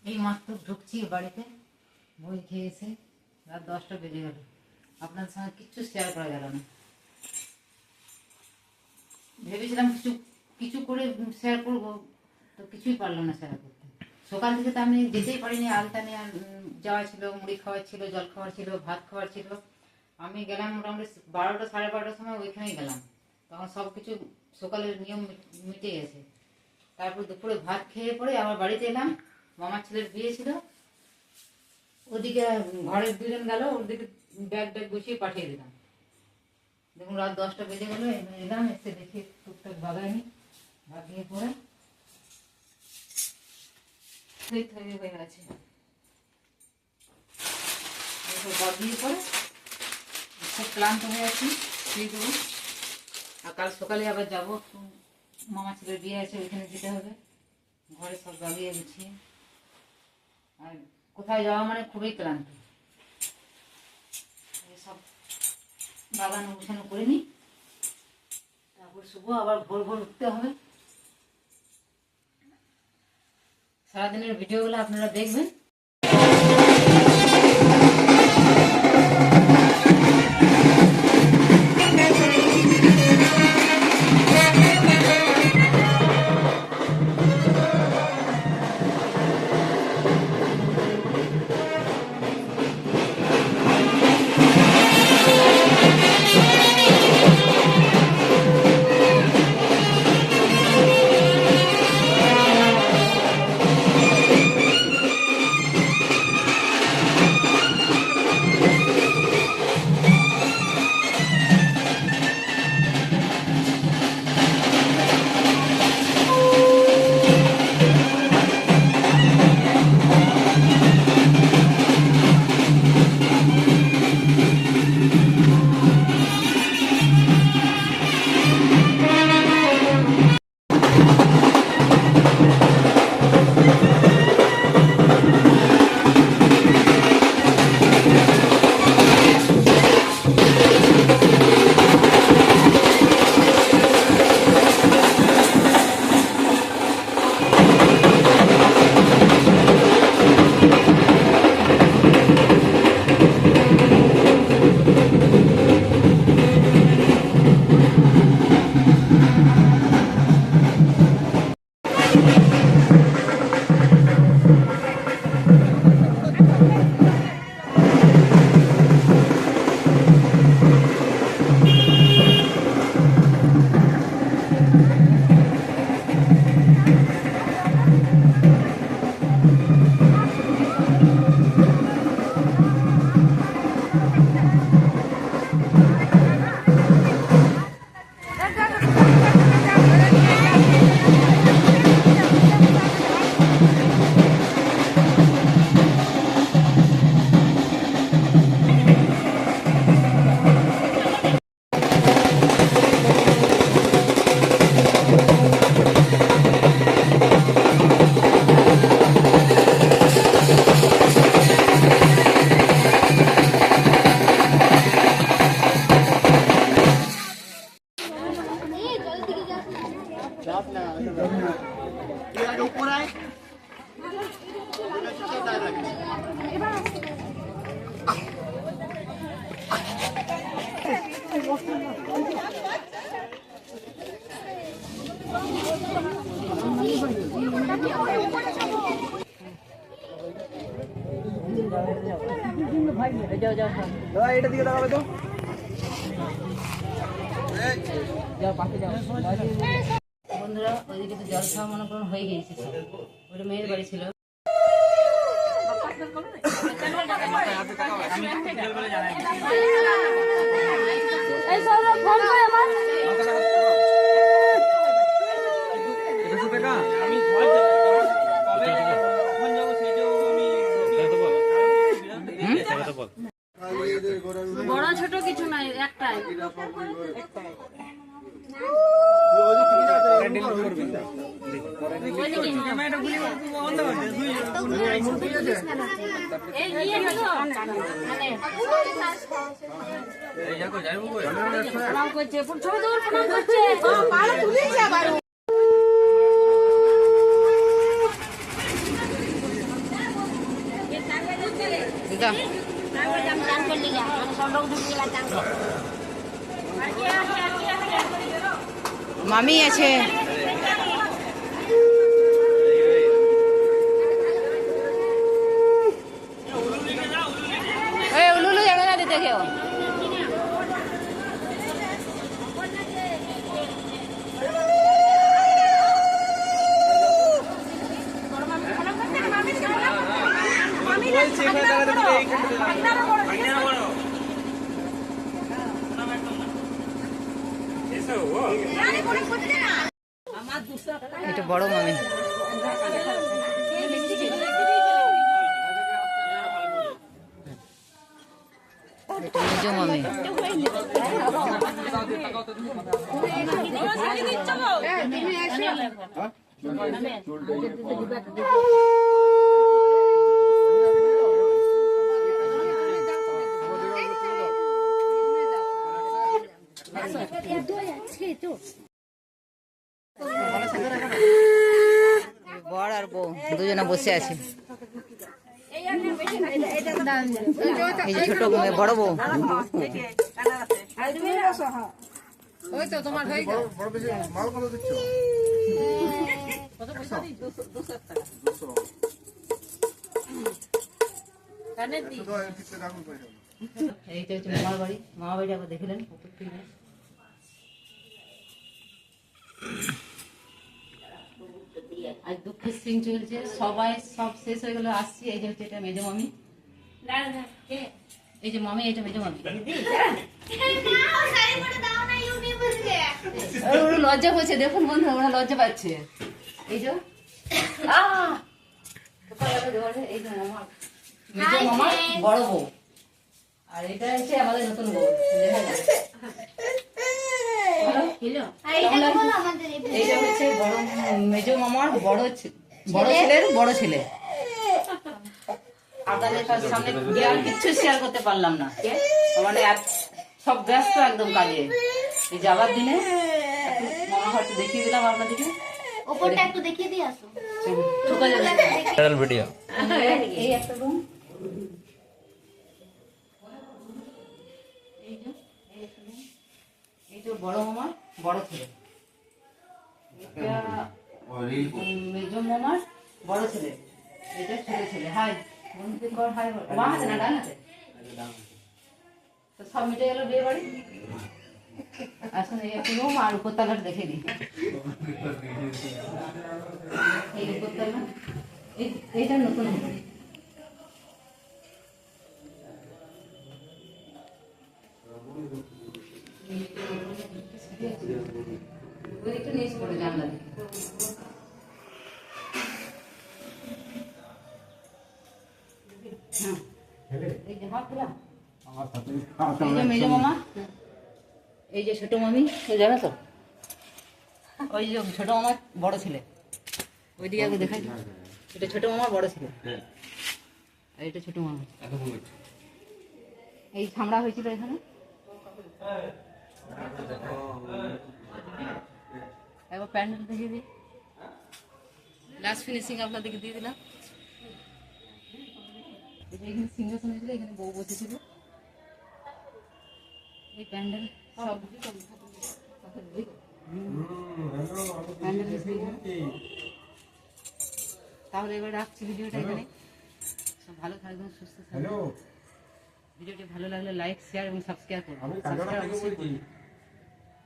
এই মাত্র ঢুকছি বাড়িতে, বই খেয়ে এসে রাত 10টা বেজে গেল। আপনার সঙ্গে কিচ্ছু শেয়ার করা গেল না। ভেবেছিলাম কিছু কিছু করে শেয়ার করবো, তো কিছুই পারলাম না শেয়ার করতে। সকাল থেকে তো আমি যেতেই পারিনি, আলতা নিয়ে যাওয়া ছিল, মুড়ি খাওয়ার ছিল, জল খাওয়ার ছিল, ভাত খাওয়ার ছিল। আমি গেলাম মোটামুটি 12টা সাড়ে 12টার সময় ওইখানেই গেলাম। তখন সব কিছু সকালের নিয়ম মিটে গেছে। তারপর দুপুরে ভাত খেয়ে পরে আবার বাড়িতে এলাম। মামার ছেলের বিয়ে ছিল, ওদিকে ঘরের দুজন গেল, ওদিকে ব্যাগ গুছিয়ে পাঠিয়ে দিলাম। দেখুন রাত 10টা বেজে গেল, এলাম, এসে দেখি টুকটাক বাগাইনি, বাগিয়ে পরে হয়ে গেছে। বাগিয়ে পরে খুব ক্লান্ত হয়ে আছি, শুয়ে দেবো। আর কাল সকালে আবার যাবো, মামা ছেলের বিয়ে আছে, ওইখানে যেতে হবে। ঘরে সব বাগিয়ে গুছিয়ে, আর কোথায় যাওয়া মানে খুবই ক্লান্ত। সব বাগানো গুছানো করে নি, তারপর শুভ আবার ভোর ভোর উঠতে হবে। সারাদিনের ভিডিওগুলো আপনারা দেখবেন। এটা দিকে দাঁড়াবে তো, বন্ধুরা ওইদিকে তো জল খাওয়া মনে করুন হয়ে গিয়েছে। ওটা মেয়ের বাড়ি ছিল। বড় ছোট কিছু নাই, একটাই। এই নিয়ে গেল মানে প্রণাম করছে ছবি দৌড় প্রণাম করছে পাড়া তুলেছে আবার দিদা মামি আছে উলুলু যাবে না দিতে কেউ এটা বড় মামি এটা মেজো মামি বড় আর বউ দুজনে বসে আছে এই যে ছোট বউ বড় বউ ওই তো তোমার হয়ে গেল মাল কত দিচ্ছ কত পয়সা দিই 200 টাকা কানে দি এইটা হচ্ছে মামার বাড়ি মামার বাড়ি আবার দেখলেন কত ঠিক আজ দুঃখের সিং চলছে সবাই সব শেষ হয়ে গেল আসছি এই যে হচ্ছে এটা মেজো মামি এই যে মামি এটা মেজো মামি ওরা লজ্জা করছে দেখুন বন্ধু ওরা লজ্জা পাচ্ছে এই যে এই যে মামা মেজো মামা বড় বউ আর এটা হচ্ছে আমাদের নতুন বউ দেখা যায় এইটা হচ্ছে বড় মেজো মামার বড় ছেলের বড় ছেলে আপনাদের সামনে আর কিচ্ছু শেয়ার করতে পারলাম না মানে সব ব্যস্ত একদম কাজে এই যাবার দিনে মামা হয়তো দেখিয়ে দিলাম আপনাদেরকে ওপরটা একটু দেখিয়ে দিয়ে আসো ভিডিও এই একটা রুম এই যে বড় মামার বড় ছেলে এটা মেজো মামার বড় ছেলে এটা ছোট ছেলে হাই বন্ধু কর হাই মা আছে না ডান আছে তো সব মিটে গেল বিয়ে বাড়ি আসুন এই একটা রুম আর উপরতলার দেখে দিই এই উপরতলা এইটা নতুন একটু নিচ করে জানলা দিকে এই যে হাত খোলা এই যে মেজো মামা এই যে ছোট মামি জানো তো ওই যে ছোট মামার বড় ছেলে ওইদিকে আগে দেখাই এটা ছোট মামার বড় ছেলে আর এটা ছোট মামা এই ছামড়া হয়েছিল এখানে একবার প্যান্ডেল দেখিয়ে দিই লাস্ট ফিনিশিং আপনাদেরকে দিয়ে দিলাম এখানে সিংহাসন ছিল এখানে বউ বসেছিল এই প্যান্ডেল সব তাহলে এবার রাখছি ভিডিওটা এখানে সব ভালো থাকবেন সুস্থ থাকবেন ভিডিওটি ভালো লাগলে লাইক শেয়ার এবং সাবস্ক্রাইব করবেন